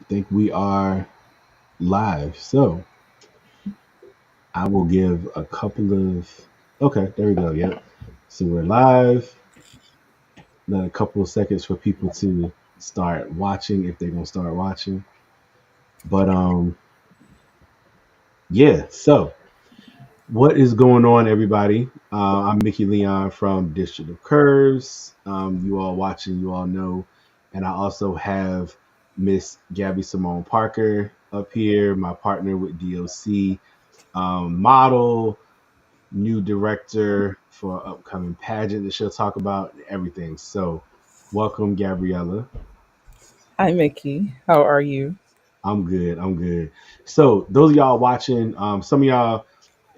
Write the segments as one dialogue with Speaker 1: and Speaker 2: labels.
Speaker 1: think we are live. So I will give a couple of. Okay, there we go. Yep. So we're live. Then a couple of seconds for people to start watching if they're gonna start watching. But yeah. So what is going on, everybody? I'm Mickey Leon from District of Curves. You all watching, you all know, and I also have Miss Gabby Simone Parker up here, my partner with DOC, model, new director for upcoming pageant that she'll talk about everything. So, welcome, Gabriella.
Speaker 2: Hi, Mickey. How are you?
Speaker 1: I'm good. I'm good. So, those of y'all watching, some of y'all,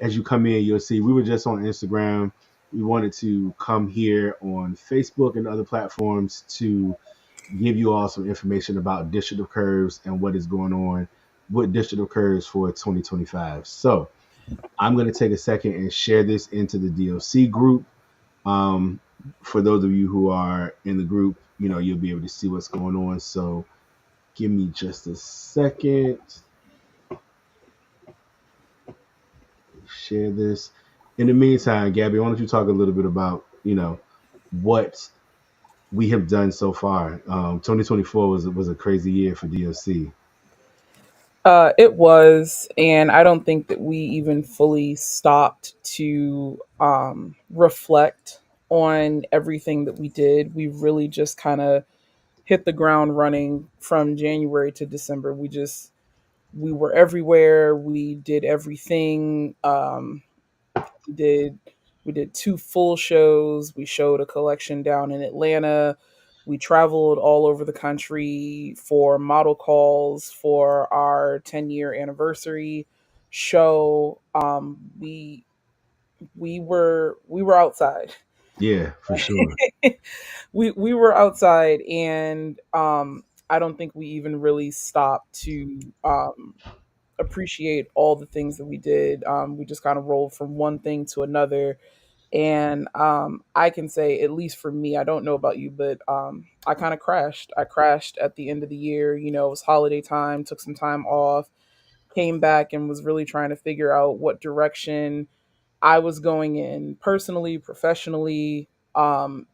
Speaker 1: as you come in, you'll see we were just on Instagram. We wanted to come here on Facebook and other platforms to give you all some information about District of Curves and what is going on with District of Curves for 2025. So, I'm going to take a second and share this into the DOC group. Um, for those of you who are in the group, you'll be able to see what's going on. So give me just a second. Share this. In the meantime, Gabby, why don't you talk a little bit about, what we have done so far. 2024 was a crazy year for DOC.
Speaker 2: It was, and I don't think that we even fully stopped to reflect on everything that we did. We really just kind of hit the ground running from January to December. We were everywhere. We did everything. We did we did two full shows. We showed a collection down in Atlanta. We traveled all over the country for model calls for our 10-year anniversary show. We were outside.
Speaker 1: Yeah, for sure.
Speaker 2: We were outside, and I don't think we even really stopped to appreciate all the things that we did. We just kind of rolled from one thing to another. And I can say, at least for me, I don't know about you, but I kind of crashed. I crashed at the end of the year. It was holiday time, took some time off, came back, and was really trying to figure out what direction I was going in personally, professionally,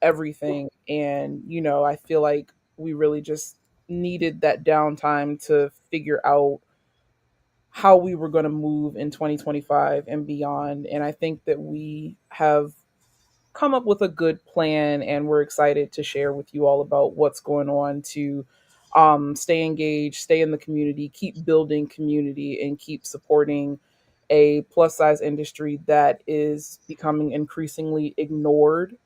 Speaker 2: everything. And, I feel like we really just needed that downtime to figure out how we were going to move in 2025 and beyond. And I think that we have come up with a good plan, and we're excited to share with you all about what's going on to stay engaged, stay in the community, keep building community, and keep supporting a plus size industry that is becoming increasingly ignored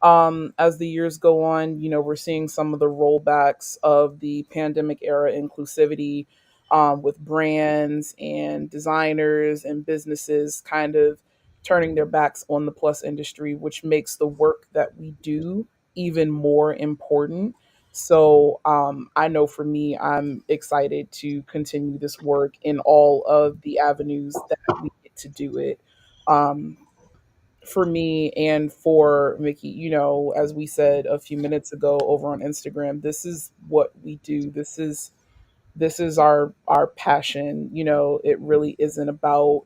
Speaker 2: as the years go on. We're seeing some of the rollbacks of the pandemic era inclusivity, with brands and designers and businesses kind of turning their backs on the plus industry, which makes the work that we do even more important. So I know for me, I'm excited to continue this work in all of the avenues that we get to do it. Um, for me and for Mickey, as we said a few minutes ago over on Instagram, this is what we do. This is our passion. It really isn't about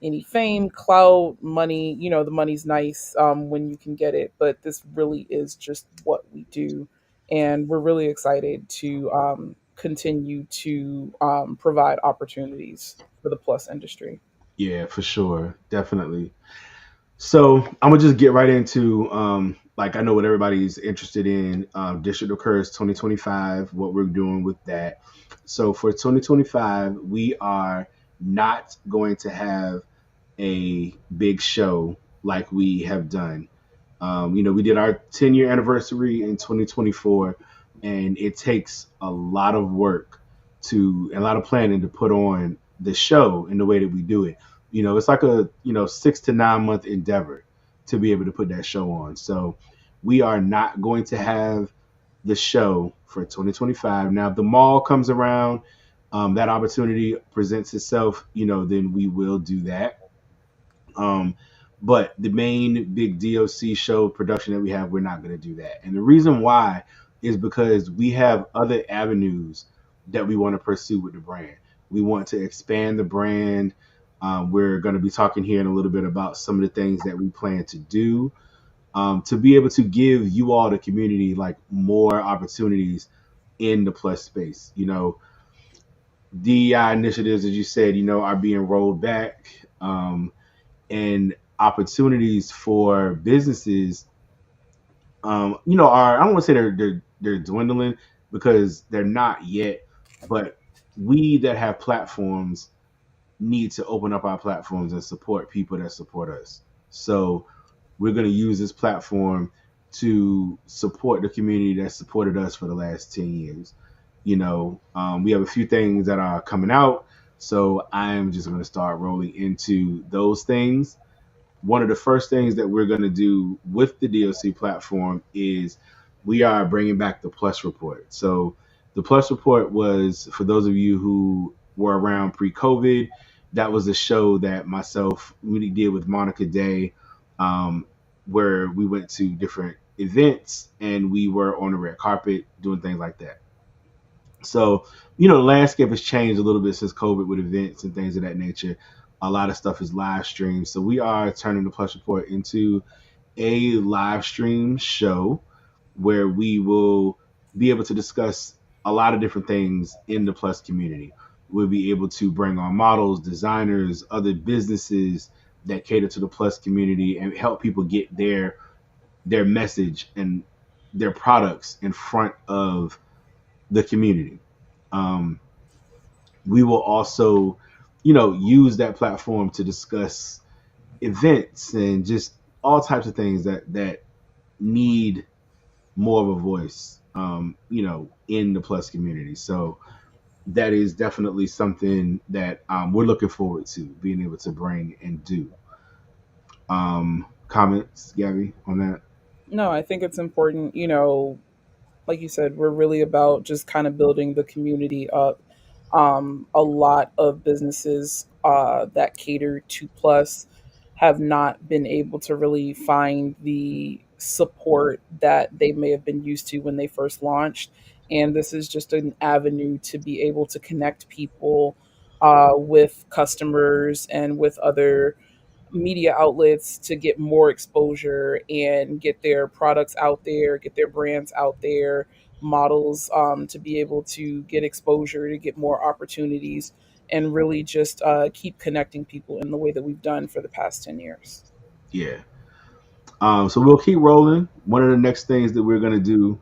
Speaker 2: any fame, clout, money. The money's nice when you can get it, but this really is just what we do, and we're really excited to continue to provide opportunities for the plus industry.
Speaker 1: Yeah, for sure. Definitely. So I'm gonna just get right into like I know what everybody's interested in. District Occurs 2025, what we're doing with that. So for 2025, we are not going to have a big show like we have done. We did our 10-year anniversary in 2024, and it takes a lot of work to a lot of planning to put on the show in the way that we do it. It's like a 6 to 9 month endeavor to be able to put that show on. So we are not going to have the show for 2025. Now, if the mall comes around, that opportunity presents itself, then we will do that. Um, but the main big DOC show production that we have, we're not going to do that. And the reason why is because we have other avenues that we want to pursue with the brand. We want to expand the brand. We're going to be talking here in a little bit about some of the things that we plan to do to be able to give you all, the community, like more opportunities in the plus space. DEI initiatives, as you said, are being rolled back, and opportunities for businesses, are, I don't want to say they're dwindling, because they're not yet, but we that have platforms need to open up our platforms and support people that support us. So we're going to use this platform to support the community that supported us for the last 10 years. We have a few things that are coming out. So I'm just going to start rolling into those things. One of the first things that we're going to do with the DOC platform is we are bringing back the Plus Report. So the Plus Report was, for those of you who were around pre-COVID, that was a show that myself really did with Monica Day, um, where we went to different events and we were on the red carpet doing things like that. So, the landscape has changed a little bit since COVID with events and things of that nature. A lot of stuff is live streamed. So we are turning the Plus Report into a live stream show where we will be able to discuss a lot of different things in the Plus community. We'll be able to bring on models, designers, other businesses that cater to the Plus community and help people get their message and their products in front of the community. Um, we will also, use that platform to discuss events and just all types of things that need more of a voice, in the plus community. So that is definitely something that we're looking forward to being able to bring and do. Comments, Gabby, on that?
Speaker 2: No, I think it's important, like you said, we're really about just kind of building the community up. A lot of businesses that cater to Plus have not been able to really find the support that they may have been used to when they first launched. And this is just an avenue to be able to connect people with customers and with other media outlets to get more exposure and get their products out there, get their brands out there, models to be able to get exposure, to get more opportunities, and really just keep connecting people in the way that we've done for the past 10 years.
Speaker 1: Yeah. So we'll keep rolling. One of the next things that we're going to do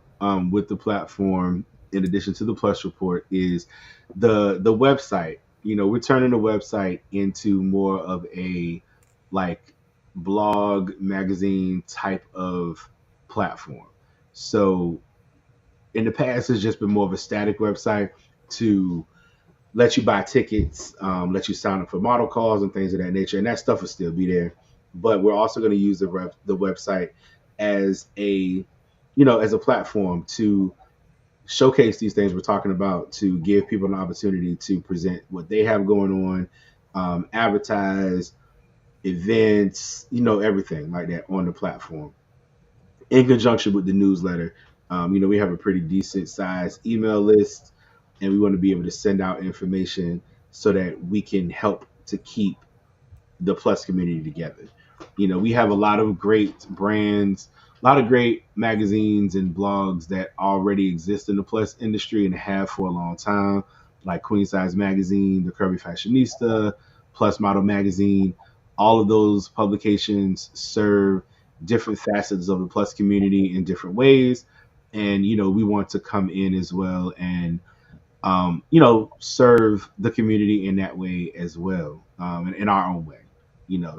Speaker 1: with the platform, in addition to the Plus Report, is the website. We're turning the website into more of a, like, blog magazine type of platform. So in the past, it's just been more of a static website to let you buy tickets, let you sign up for model calls and things of that nature, and that stuff will still be there. But we're also going to use the website as a platform to showcase these things we're talking about, to give people an opportunity to present what they have going on, advertise events, everything like that on the platform in conjunction with the newsletter. We have a pretty decent sized email list, and we want to be able to send out information so that we can help to keep the plus community together. We have a lot of great brands, a lot of great magazines and blogs that already exist in the plus industry and have for a long time, like Queen Size Magazine, The Curvy Fashionista, Plus Model Magazine. All of those publications serve different facets of the plus community in different ways. And, we want to come in as well and, serve the community in that way as well, in our own way,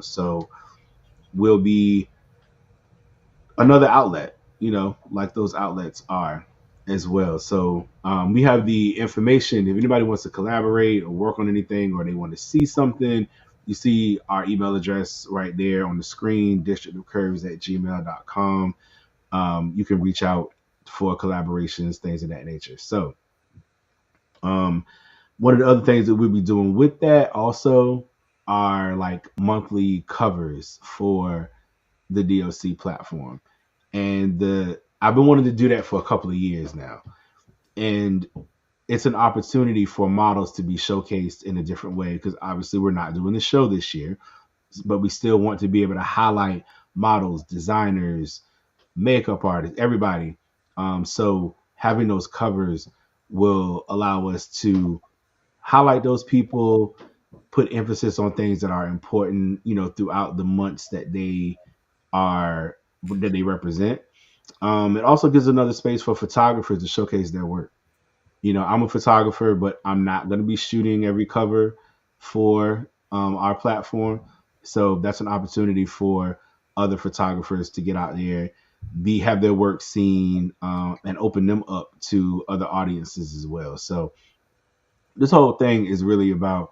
Speaker 1: so we'll be another outlet, like those outlets are as well. So we have the information. If anybody wants to collaborate or work on anything, or they want to see something, you see our email address right there on the screen, districtofcurves@gmail.com. You can reach out for collaborations, things of that nature. So um, one of the other things that we'll be doing with that also are like monthly covers for the DOC platform. And the I've been wanting to do that for a couple of years now. And it's an opportunity for models to be showcased in a different way because obviously we're not doing the show this year, but we still want to be able to highlight models, designers, makeup artists, everybody. So having those covers will allow us to highlight those people, put emphasis on things that are important, throughout the months that they represent. It also gives another space for photographers to showcase their work. I'm a photographer, but I'm not going to be shooting every cover for our platform. So that's an opportunity for other photographers to get out there, be have their work seen, and open them up to other audiences as well. So this whole thing is really about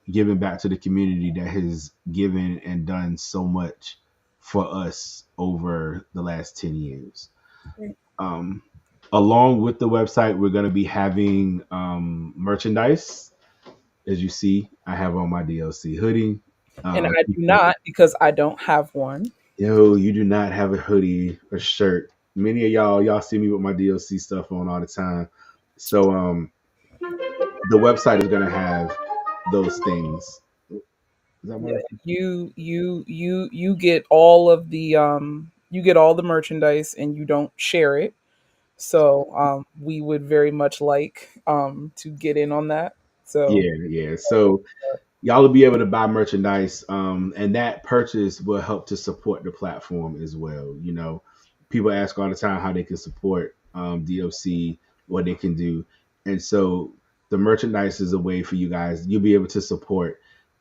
Speaker 1: giving back to the community that has given and done so much for us over the last 10 years. Um, Along with the website, we're going to be having merchandise. As you see, I have on my DLC hoodie.
Speaker 2: And I do not because I don't have one.
Speaker 1: Yo, you do not have a hoodie or shirt. Many of y'all see me with my DLC stuff on all the time. So the website is going to have those things. Is that my
Speaker 2: Yeah, you get all of the you get all the merchandise and you don't share it. So we would very much like to get in on that. So
Speaker 1: Yeah, yeah. So y'all will be able to buy merchandise, and that purchase will help to support the platform as well. People ask all the time how they can support DOC, what they can do, and so the merchandise is a way for you guys. You'll be able to support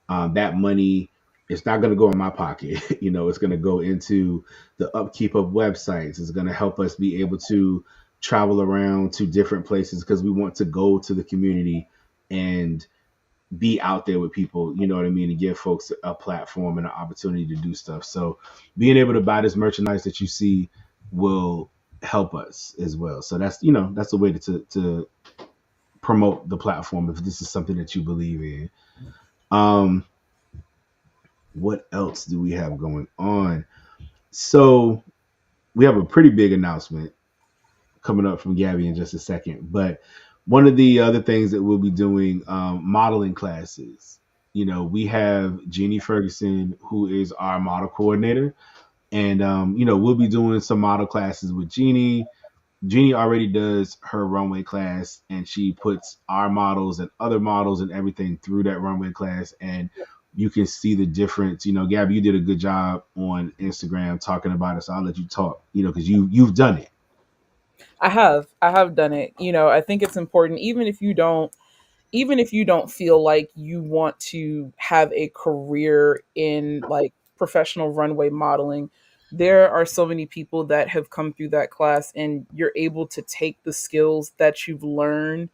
Speaker 1: that money. It's not going to go in my pocket. It's going to go into the upkeep of websites. It's going to help us be able to travel around to different places because we want to go to the community and be out there with people, you know what I mean, and give folks a platform and an opportunity to do stuff. So being able to buy this merchandise that you see will help us as well. So that's a way to promote the platform if this is something that you believe in. Um, what else do we have going on? So we have a pretty big announcement coming up from Gabby in just a second. But one of the other things that we'll be doing, modeling classes. We have Jeannie Ferguson, who is our model coordinator, and we'll be doing some model classes with Jeannie. Jeannie already does her runway class, and she puts our models and other models and everything through that runway class, and you can see the difference. Gabby, you did a good job on Instagram talking about it, so I'll let you talk. Because you've done it.
Speaker 2: I have done it. I think it's important even if you don't feel like you want to have a career in like professional runway modeling, there are so many people that have come through that class and you're able to take the skills that you've learned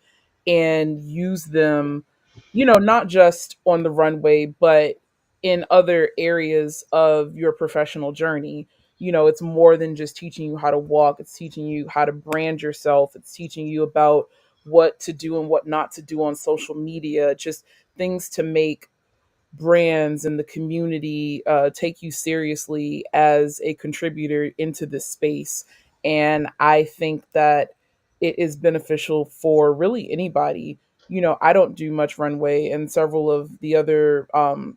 Speaker 2: and use them, not just on the runway, but in other areas of your professional journey. It's more than just teaching you how to walk, it's teaching you how to brand yourself, it's teaching you about what to do and what not to do on social media, just things to make brands and the community take you seriously as a contributor into this space. And I think that it is beneficial for really anybody. I don't do much runway, and several of the other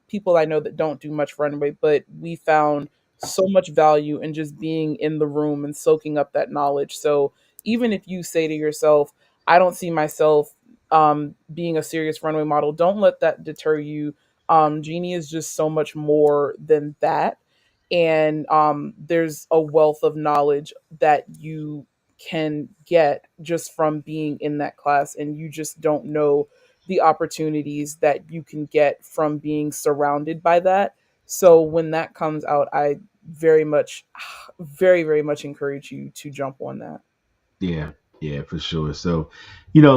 Speaker 2: people I know that don't do much runway, but we found so much value in just being in the room and soaking up that knowledge. So even if you say to yourself, I don't see myself being a serious runway model, don't let that deter you. Genie is just so much more than that. And there's a wealth of knowledge that you can get just from being in that class. And you just don't know the opportunities that you can get from being surrounded by that. So when that comes out, I very much, very, very much encourage you to jump on that.
Speaker 1: Yeah, yeah, for sure. So,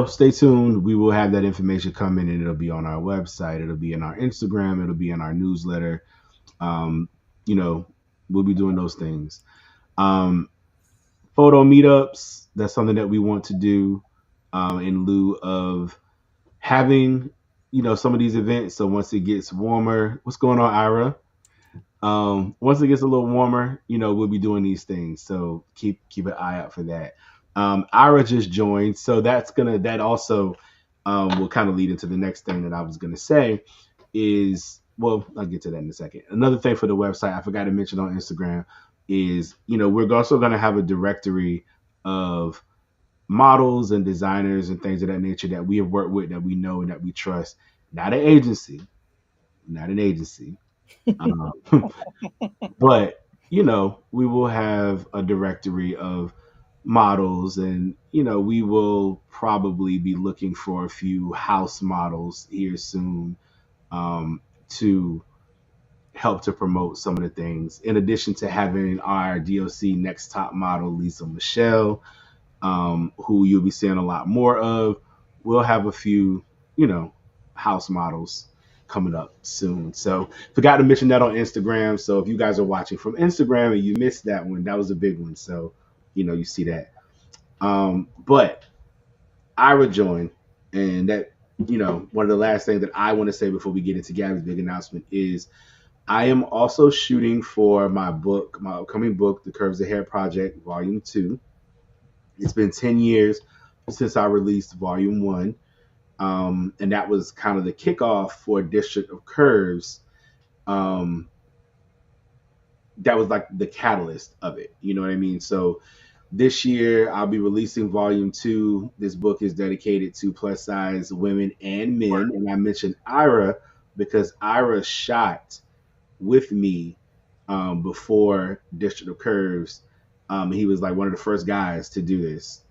Speaker 1: stay tuned. We will have that information coming, and it'll be on our website. It'll be in our Instagram. It'll be in our newsletter. Um, you know, we'll be doing those things. Um, Photo meetups. That's something that we want to do in lieu of having, some of these events. So once it gets warmer, what's going on, Ira? Once it gets a little warmer, we'll be doing these things. So keep an eye out for that. Ira just joined, so that also will kind of lead into the next thing that I was going to say is, well, I'll get to that in a second. Another thing for the website, I forgot to mention on Instagram is, we're also going to have a directory of models and designers and things of that nature that we have worked with, that we know and that we trust. Not an agency, not an agency. Um, but, we will have a directory of models, and, we will probably be looking for a few house models here soon, to help to promote some of the things. In addition to having our DOC next top model, Lisa Michelle, who you'll be seeing a lot more of, we'll have a few, you know, house models coming up soon. So forgot to mention that on Instagram. So if you guys are watching from Instagram and you missed that one, that was a big one. So, you see that. But Ira joined, and that, one of the last things that I want to say before we get into Gabby's big announcement is I am also shooting for my book, my upcoming book, The Curves of Hair Project, Volume 2. It's been 10 years since I released Volume 1. And that was kind of the kickoff for District of Curves. Um, that was like the catalyst of it. You know what I mean? So this year I'll be releasing Volume 2. This book is dedicated to plus size women and men. And I mentioned Ira because Ira shot with me, before District of Curves. He was like one of the first guys to do this,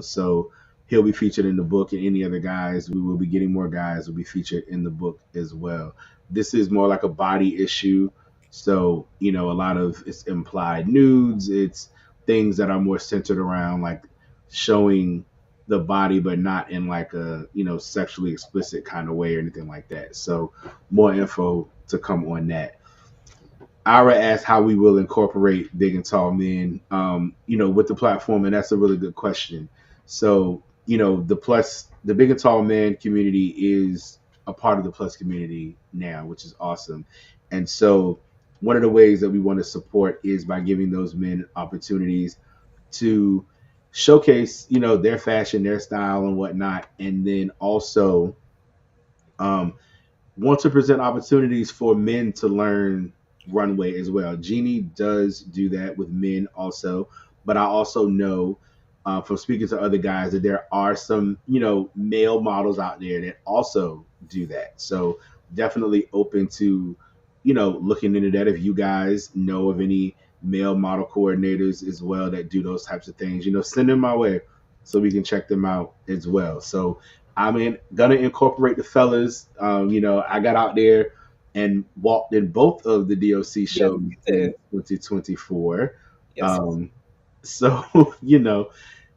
Speaker 1: so he'll be featured in the book, and any other guys, we will be getting more guys will be featured in the book as well. This is more like a body issue. So, a lot of it's implied nudes, it's things that are more centered around like showing the body, but not in like a, sexually explicit kind of way or anything like that. So more info to come on that. Ira asked how we will incorporate big and tall men, with the platform, and that's a really good question. So, the big and tall man community is a part of the plus community now, which is awesome. And so, one of the ways that we want to support is by giving those men opportunities to showcase, their fashion, their style, and whatnot, and then also, um, want to present opportunities for men to learn runway as well. Jeannie does do that with men also, but I also know, from speaking to other guys, that there are some, male models out there that also do that. So definitely open to, looking into that. If you guys know of any male model coordinators as well that do those types of things, send them my way so we can check them out as well. So gonna incorporate the fellas. I got out there and walked in both of the DOC
Speaker 2: Yes,
Speaker 1: shows
Speaker 2: you
Speaker 1: in
Speaker 2: did.
Speaker 1: 2024.
Speaker 2: Yes.
Speaker 1: Um, so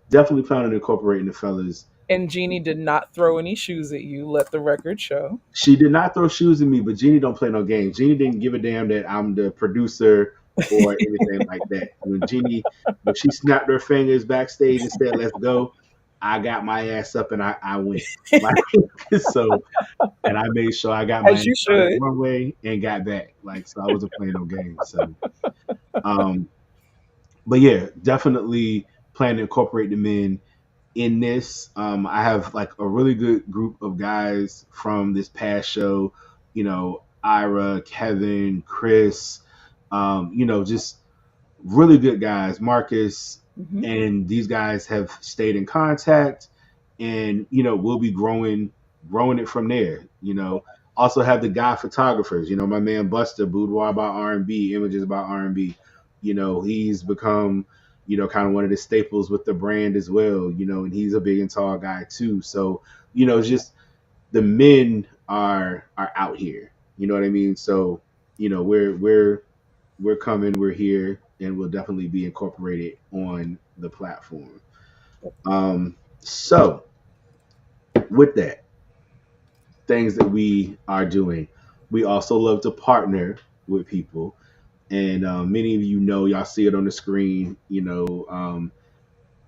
Speaker 1: definitely plan on incorporating the fellas.
Speaker 2: And Jeannie did not throw any shoes at you, let the record show.
Speaker 1: She did not throw shoes at me, but Jeannie don't play no games. Jeannie didn't give a damn that I'm the producer or anything like that. When she snapped her fingers backstage and said, "Let's go," I got my ass up and I went. Like, so, and I made sure I got my
Speaker 2: As
Speaker 1: ass
Speaker 2: you
Speaker 1: on that
Speaker 2: should.
Speaker 1: runway and got back. Like, so I wasn't playing no games. So, um, but yeah, definitely plan to incorporate the men in this. I have like a really good group of guys from this past show, Ira, Kevin, Chris, just really good guys, Marcus,
Speaker 2: Hmm.
Speaker 1: and these guys have stayed in contact, and we'll be growing it from there. Also have the guy photographers. My man Buster, Boudoir about R&B, Images about R&B. He's become kind of one of the staples with the brand as well. And he's a big and tall guy too. So it's just the men are out here. You know what I mean? So we're coming, we're here, and we'll definitely be incorporated on the platform. So with that, things that we are doing, we also love to partner with people, and many of y'all see it on the screen.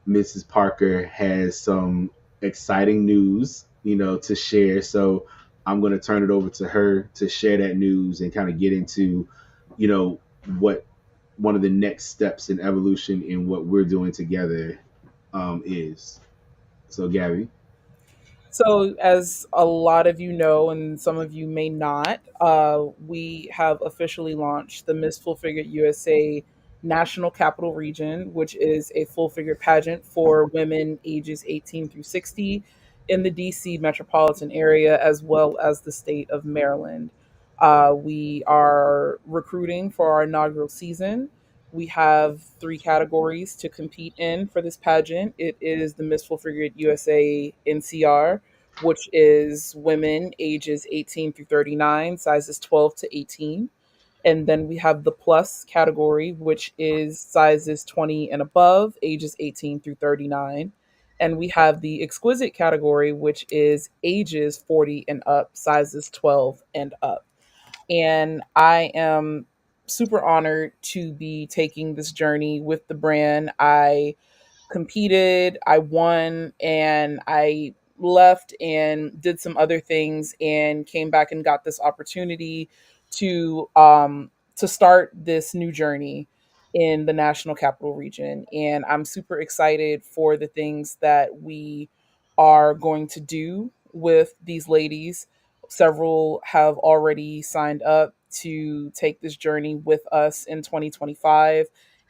Speaker 1: Mrs. Parker has some exciting news, to share. So I'm going to turn it over to her to share that news and kind of get into, what one of the next steps in evolution in what we're doing together, is. So, Gabby.
Speaker 2: So, as a lot of you know, and some of you may not, we have officially launched the Miss Full Figure USA National Capital Region, which is a full figure pageant for women ages 18 through 60 in the DC metropolitan area, as well as the state of Maryland. We are recruiting for our inaugural season. We have three categories to compete in for this pageant. It is the Miss Full Figure USA NCR, which is women ages 18 through 39, sizes 12 to 18. And then we have the plus category, which is sizes 20 and above, ages 18 through 39. And we have the exquisite category, which is ages 40 and up, sizes 12 and up. And I am super honored to be taking this journey with the brand. I competed, I won, and I left and did some other things and came back and got this opportunity to start this new journey in the National Capital Region. And I'm super excited for the things that we are going to do with these ladies. Several have already signed up to take this journey with us in 2025,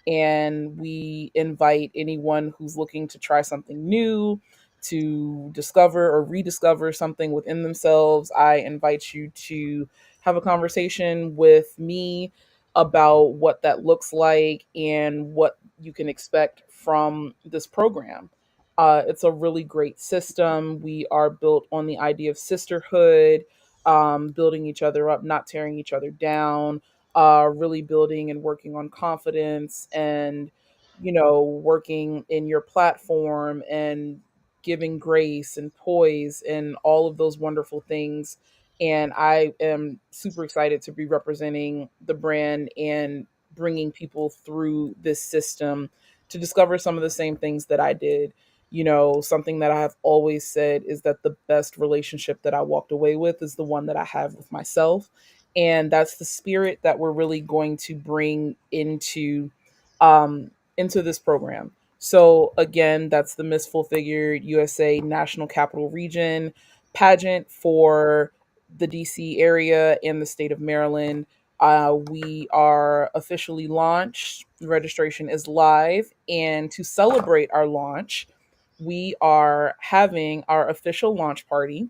Speaker 2: and we invite anyone who's looking to try something new, to discover or rediscover something within themselves. I invite you to have a conversation with me about what that looks like and what you can expect from this program. It's a really great system. We are built on the idea of sisterhood, building each other up, not tearing each other down, really building and working on confidence and, working in your platform and giving grace and poise and all of those wonderful things. And I am super excited to be representing the brand and bringing people through this system to discover some of the same things that I did. Something that I have always said is that the best relationship that I walked away with is the one that I have with myself. And that's the spirit that we're really going to bring into this program. So again, that's the Miss Full Figure USA National Capital Region pageant for the DC area and the state of Maryland. We are officially launched. Registration is live. And to celebrate our launch, we are having our official launch party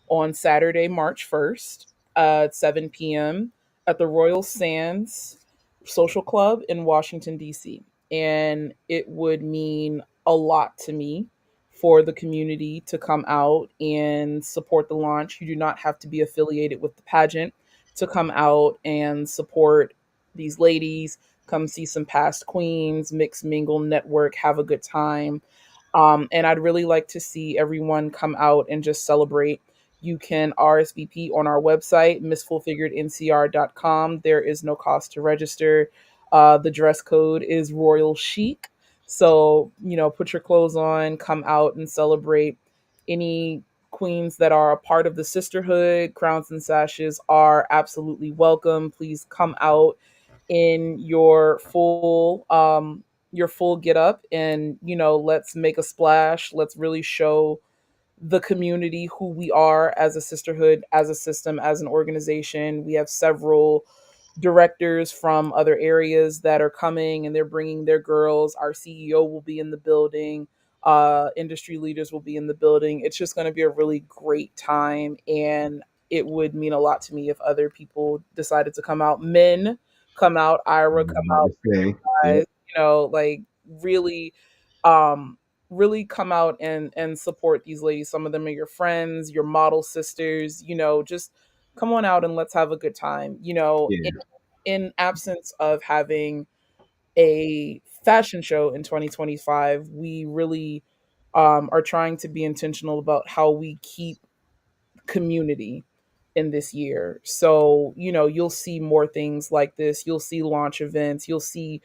Speaker 2: on Saturday, March 1st at 7 p.m. at the Royal Sands Social Club in Washington, D.C. And it would mean a lot to me for the community to come out and support the launch. You do not have to be affiliated with the pageant to come out and support these ladies. Come see some past queens, mix, mingle, network, have a good time. And I'd really like to see everyone come out and just celebrate. You can RSVP on our website, missfullfiguredncr.com. There is no cost to register. The dress code is royal chic. So, put your clothes on, come out and celebrate. Any queens that are a part of the sisterhood, crowns and sashes are absolutely welcome. Please come out in your full get up and let's make a splash. Let's really show the community who we are as a sisterhood, as a system, as an organization. We have several directors from other areas that are coming and they're bringing their girls. Our CEO will be in the building. Industry leaders will be in the building. It's just going to be a really great time, and it would mean a lot to me if other people decided to come out. Men come out, Ira come
Speaker 1: I'm about
Speaker 2: out,
Speaker 1: to say, yeah,
Speaker 2: guys, like really, um, really come out and support these ladies. Some of them are your friends, your model sisters. Just come on out and let's have a good time.
Speaker 1: yeah,
Speaker 2: In absence of having a fashion show in 2025, we really are trying to be intentional about how we keep community in this year. So, you'll see more things like this. You'll see launch events. You'll see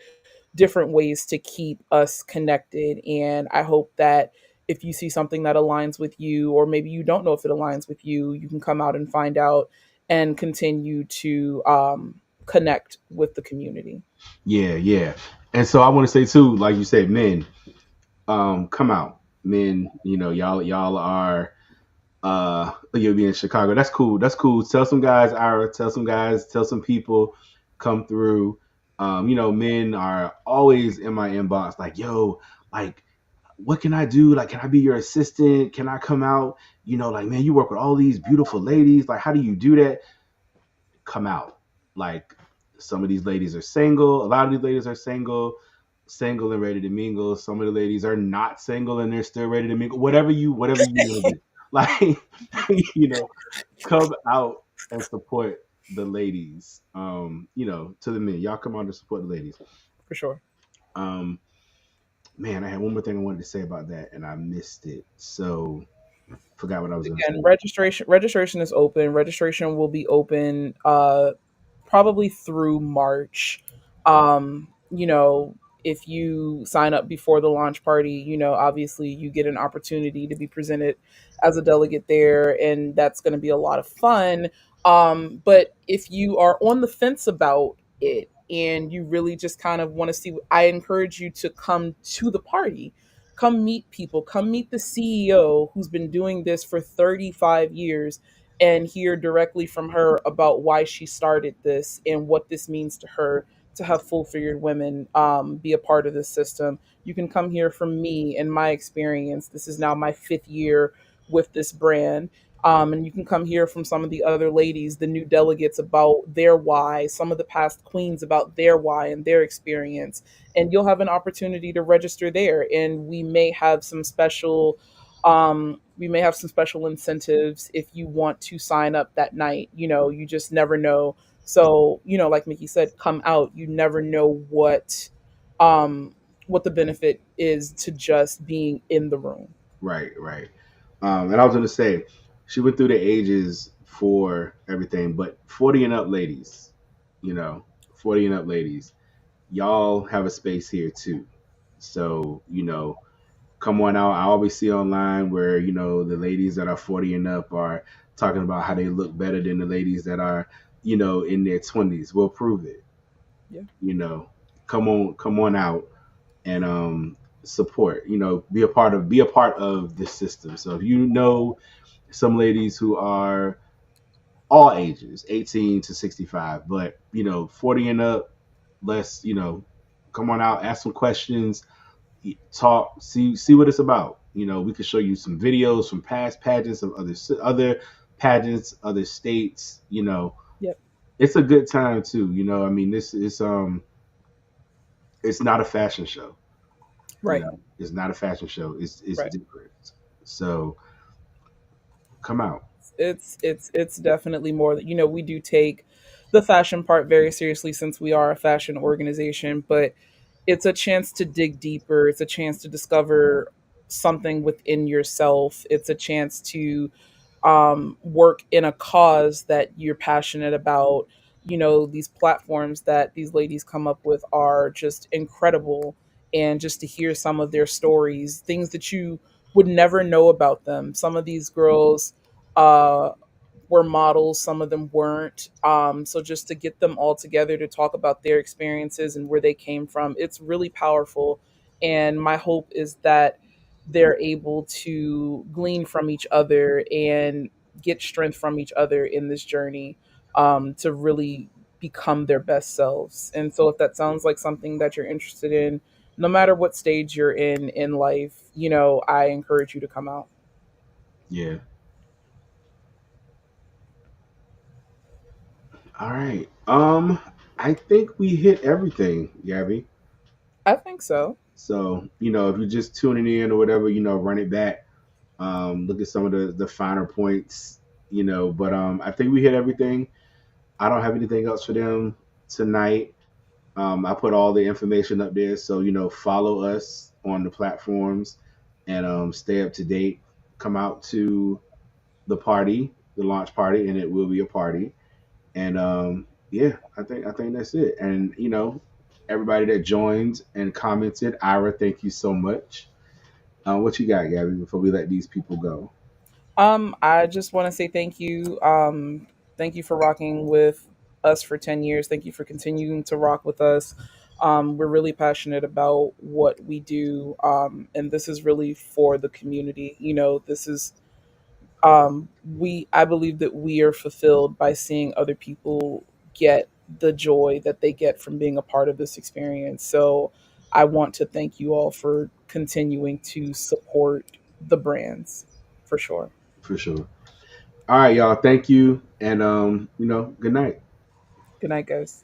Speaker 2: different ways to keep us connected. And I hope that if you see something that aligns with you, or maybe you don't know if it aligns with you, you can come out and find out and continue to connect with the community.
Speaker 1: yeah, yeah. And so I want to say too, like you said, men, come out, men. Y'all are. You'll be in Chicago. That's cool. That's cool. Tell some guys, Ira. Tell some guys. Tell some people. Come through. Men are always in my inbox, like, yo, like, what can I do? Like, can I be your assistant? Can I come out? Like, man, you work with all these beautiful ladies. Like, how do you do that? Come out. Like, some of these ladies are single. A lot of these ladies are single and ready to mingle. Some of the ladies are not single and they're still ready to mingle. Whatever you want to do. Like, you know, come out and support the ladies. To the men. Y'all come out to support the ladies.
Speaker 2: For sure.
Speaker 1: Um, Man, I had one more thing I wanted to say about that and I missed it. So forgot what I was gonna
Speaker 2: Again,
Speaker 1: say.
Speaker 2: registration is open. Registration will be open probably through March. You know, if you sign up before the launch party, obviously you get an opportunity to be presented as a delegate there, and that's going to be a lot of fun. But if you are on the fence about it and you really just kind of want to see, I encourage you to come to the party. Come meet people, come meet the CEO who's been doing this for 35 years and hear directly from her about why she started this and what this means to her to have full figured women be a part of this system. You can come hear from me and my experience. This is now my 5th year with this brand. And you can come hear from some of the other ladies, the new delegates, about their why, some of the past queens about their why and their experience. And you'll have an opportunity to register there. And we may have some special incentives if you want to sign up that night. You just never know. So, like Mickey said, come out. You never know what the benefit is to just being in the room.
Speaker 1: Right, right. And I was gonna say, she went through the ages for everything, but 40 and up ladies, you know, 40 and up ladies, y'all have a space here too. So, come on out. I always see online where, the ladies that are 40 and up are talking about how they look better than the ladies that are, in their 20s. We'll prove it.
Speaker 2: Yeah.
Speaker 1: You know, come on out and support. Be a part of the system. So if you know some ladies who are all ages, 18 to 65, but 40 and up, let's come on out, ask some questions, talk, see what it's about. We could show you some videos from past pageants of other pageants, other states.
Speaker 2: Yep.
Speaker 1: It's a good time too. I mean, this is it's not a fashion show.
Speaker 2: Right.
Speaker 1: It's not a fashion show. It's
Speaker 2: Right.
Speaker 1: different. So come out.
Speaker 2: It's definitely more that we do take the fashion part very seriously since we are a fashion organization, but it's a chance to dig deeper. It's a chance to discover something within yourself. It's a chance to work in a cause that you're passionate about. These platforms that these ladies come up with are just incredible. And just to hear some of their stories, things that you would never know about them. Some of these girls uh, were models, some of them weren't. So just to get them all together to talk about their experiences and where they came from, it's really powerful. And my hope is that they're able to glean from each other and get strength from each other in this journey to really become their best selves. And so, if that sounds like something that you're interested in, no matter what stage you're in life, I encourage you to come out.
Speaker 1: Yeah. All right. I think we hit everything, Gabby.
Speaker 2: I think so.
Speaker 1: So, if you're just tuning in or whatever, run it back. Look at some of the finer points, but I think we hit everything. I don't have anything else for them tonight. I put all the information up there. So, follow us on the platforms and stay up to date. Come out to the party, the launch party, and it will be a party. And yeah, I think that's it. And everybody that joined and commented, Ira, thank you so much. What you got, Gabby? Before we let these people go.
Speaker 2: I just want to say thank you. Thank you for rocking with us for 10 years. Thank you for continuing to rock with us. We're really passionate about what we do. And this is really for the community. This is We I believe that we are fulfilled by seeing other people get the joy that they get from being a part of this experience. So I want to thank you all for continuing to support the brands for sure.
Speaker 1: For sure. All right, y'all. Thank you, and good night.
Speaker 2: Good night, guys.